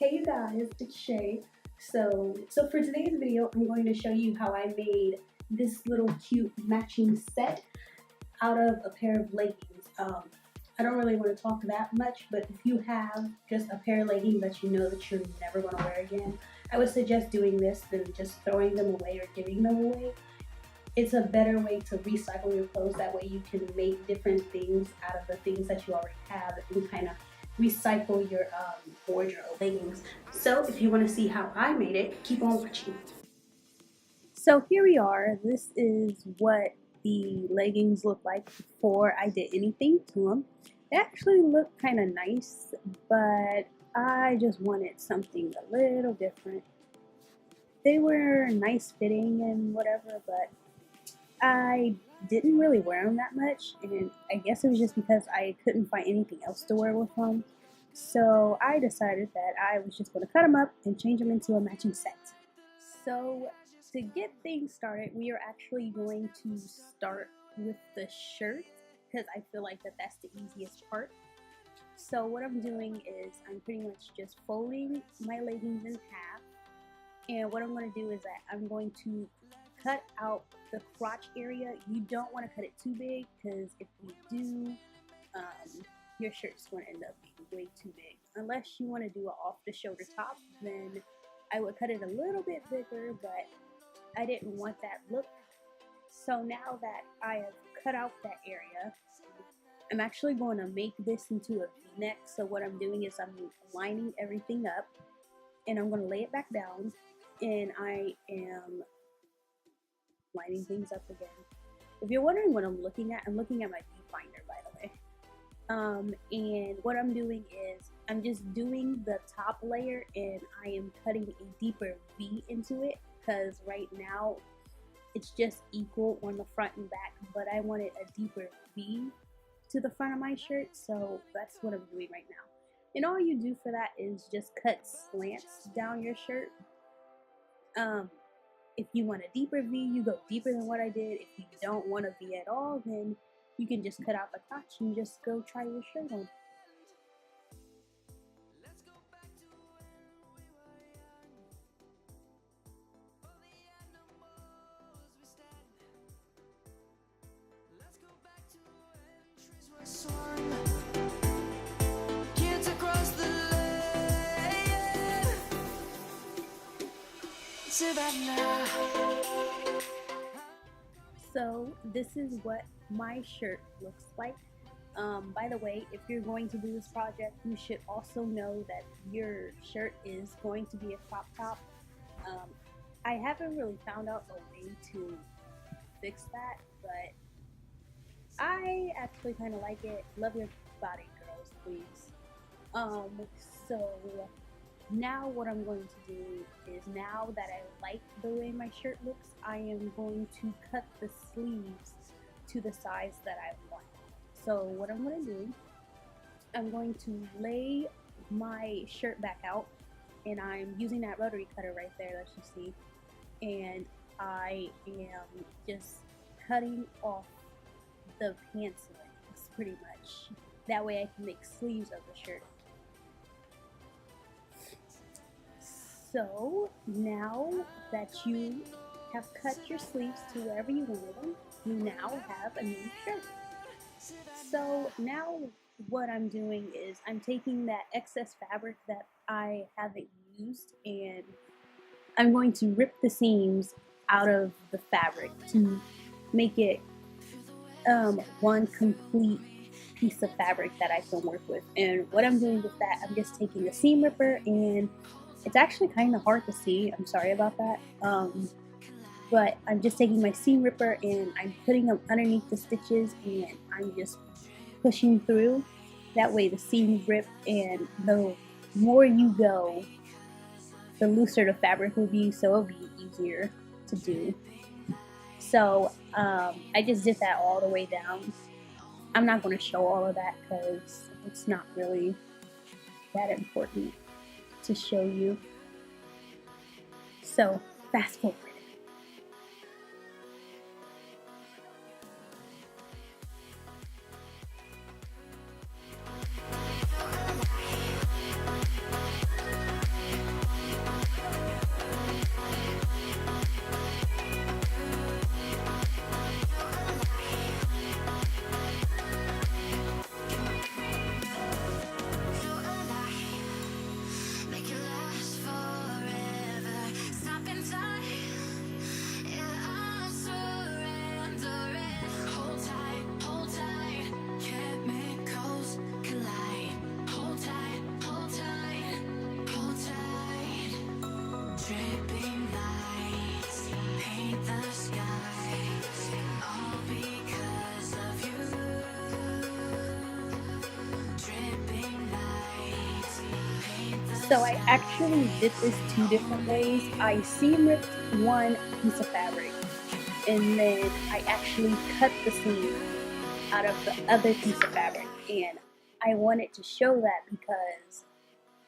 Hey you guys, it's Shae. So for today's video, I'm going to show you how I made this little cute matching set out of a pair of leggings. I don't really want to talk that much, but if you have just a pair of leggings that you know that you're never going to wear again, I would suggest doing this than just throwing them away or giving them away. It's a better way to recycle your clothes. That way you can make different things out of the things that you already have and kind of recycle your wardrobe. Leggings. So if you want to see how I made it, keep on watching. So here we are. This is what the leggings look like before I did anything to them. They actually look kind of nice, but I just wanted something a little different. They were nice fitting and whatever, but I didn't really wear them that much, and I guess it was just because I couldn't find anything else to wear with them. So I decided that I was just going to cut them up and change them into a matching set. So to get things started, we are actually going to start with the shirt because I feel like that's the easiest part. So what I'm doing is I'm pretty much just folding my leggings in half, and what I'm going to do is that I'm going to cut out the crotch area. You don't want to cut it too big because if you do, your shirt's going to end up being way too big. Unless you want to do an off-the-shoulder top, then I would cut it a little bit bigger, but I didn't want that look. So now that I have cut out that area, I'm actually going to make this into a V-neck. So what I'm doing is I'm lining everything up, and I'm going to lay it back down, and I am lining things up again. If you're wondering what I'm looking at my viewfinder, by the way. And what I'm doing is I'm just doing the top layer, and I am cutting a deeper V into it because right now it's just equal on the front and back, but I wanted a deeper V to the front of my shirt, so that's what I'm doing right now. And all you do for that is just cut slants down your shirt. If you want a deeper V, you go deeper than what I did. If you don't want a V at all, then you can just cut out the crotch and just go try your shirt on. Savannah. So this is what my shirt looks like. By the way, if you're going to do this project, you should also know that your shirt is going to be a crop top. I haven't really found out a way to fix that, but I actually kind of like it. Love your body, girls, please. So now what I'm going to do is, now that I like the way my shirt looks, I am going to cut the sleeves to the size that I want. So what I'm going to do, I'm going to lay my shirt back out, and I'm using that rotary cutter right there that you see, and I am just cutting off the pants legs pretty much. That way I can make sleeves of the shirt. So now that you have cut your sleeves to wherever you wanted them, you now have a new shirt. So now what I'm doing is I'm taking that excess fabric that I haven't used, and I'm going to rip the seams out of the fabric to make it one complete piece of fabric that I can work with. And what I'm doing with that, I'm just taking a seam ripper, and it's actually kind of hard to see. I'm sorry about that. But I'm just taking my seam ripper and I'm putting them underneath the stitches, and I'm just pushing through. That way the seams rip, and the more you go, the looser the fabric will be, so it'll be easier to do. So I just did that all the way down. I'm not going to show all of that because it's not really that important to show you. So fast forward. Dripping lights paint the skies, all because of you. Dripping lights paint the So I actually did this 2 different ways. I seam ripped one piece of fabric, and then I actually cut the seam out of the other piece of fabric. And I wanted to show that because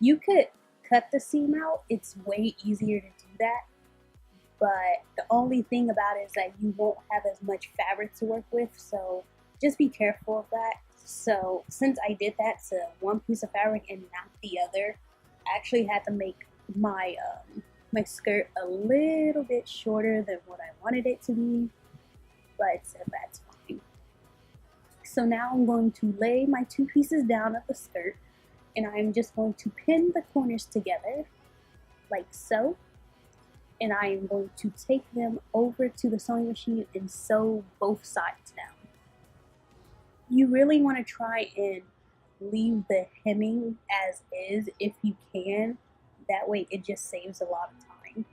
you could cut the seam out. It's way easier to do that. But the only thing about it is that you won't have as much fabric to work with. So just be careful of that. So since I did that to one piece of fabric and not the other, I actually had to make my my skirt a little bit shorter than what I wanted it to be, but that's fine. So now I'm going to lay my 2 pieces down of the skirt, and I'm just going to pin the corners together like so, and I am going to take them over to the sewing machine and sew both sides down. You really want to try and leave the hemming as is if you can. That way it just saves a lot of time.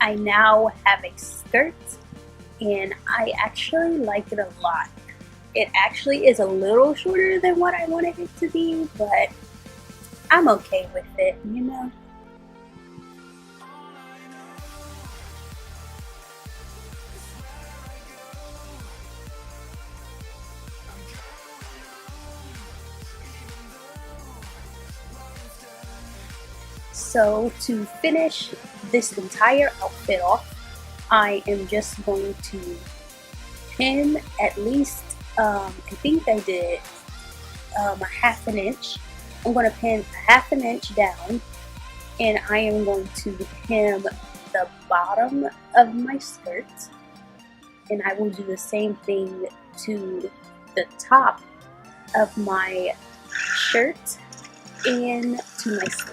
I now have a skirt, and I actually like it a lot. It actually is a little shorter than what I wanted it to be, but I'm okay with it, you know? So to finish this entire outfit off, I am just going to pin at least, I think I did a half an inch. I'm going to pin a half an inch down, and I am going to hem the bottom of my skirt, and I will do the same thing to the top of my shirt and to my sleeves.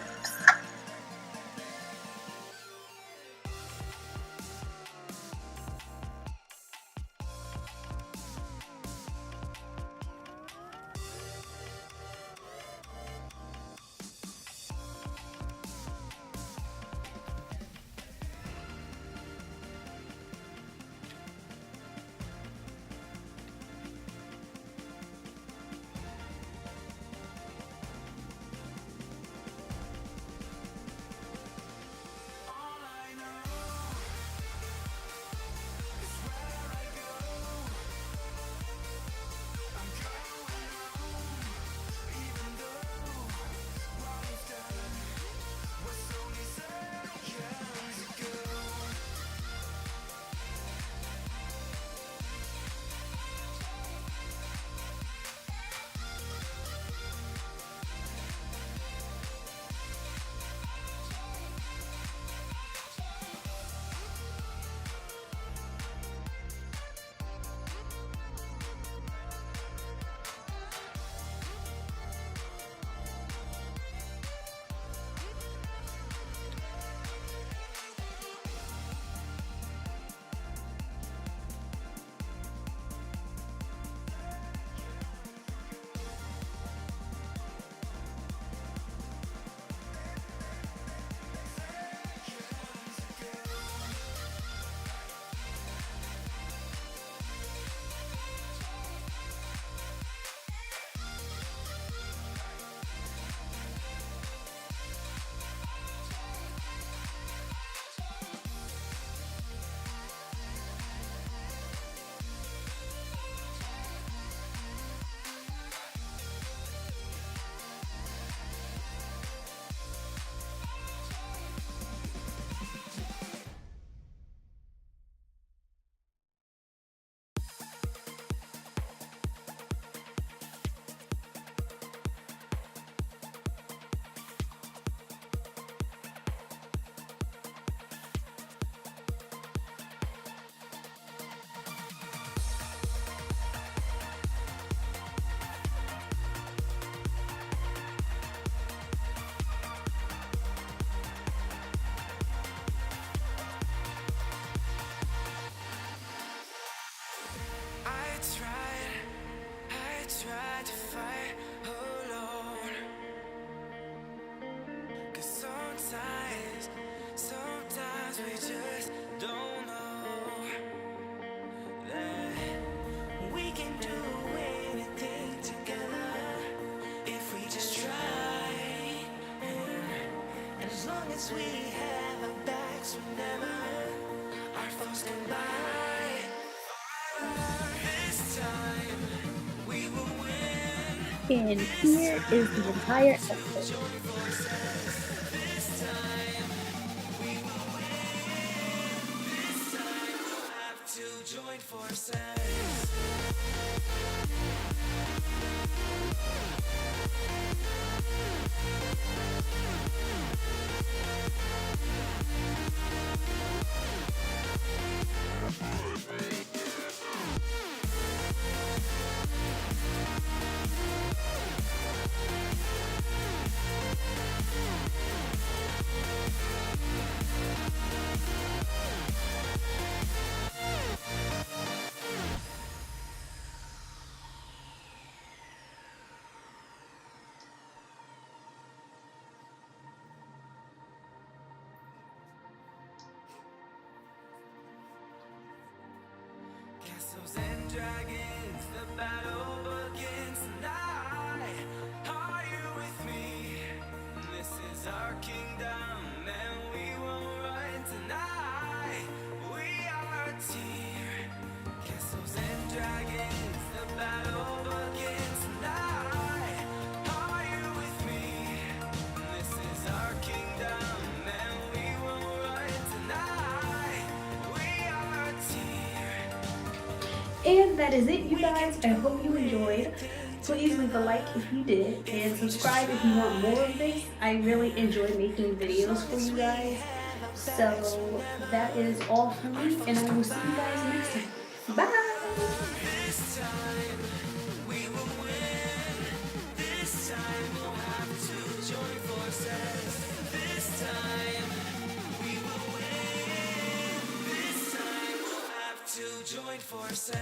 size. Sometimes we just don't know that we can do anything together if we just try. And as long as we have our backs, whenever our foes come by, this time we will win. And here is the entire episode. This time we will win. This time we'll have to join forces. Castles and dragons, the battle begins tonight. Are you with me? This is our kingdom, and we won't run tonight. We are a team. Castles and dragons, the battle begins tonight. Are you with me? This is our kingdom, and we won't run tonight. We are a team. And that is it, you guys. I hope you enjoyed. Please leave a like if you did, and subscribe if you want more of this. I really enjoy making videos for you guys. So that is all from me, and I will see you guys next time. Bye! This time we will win. This time we'll have to join forces. This time we will win. This time we'll have to join forces.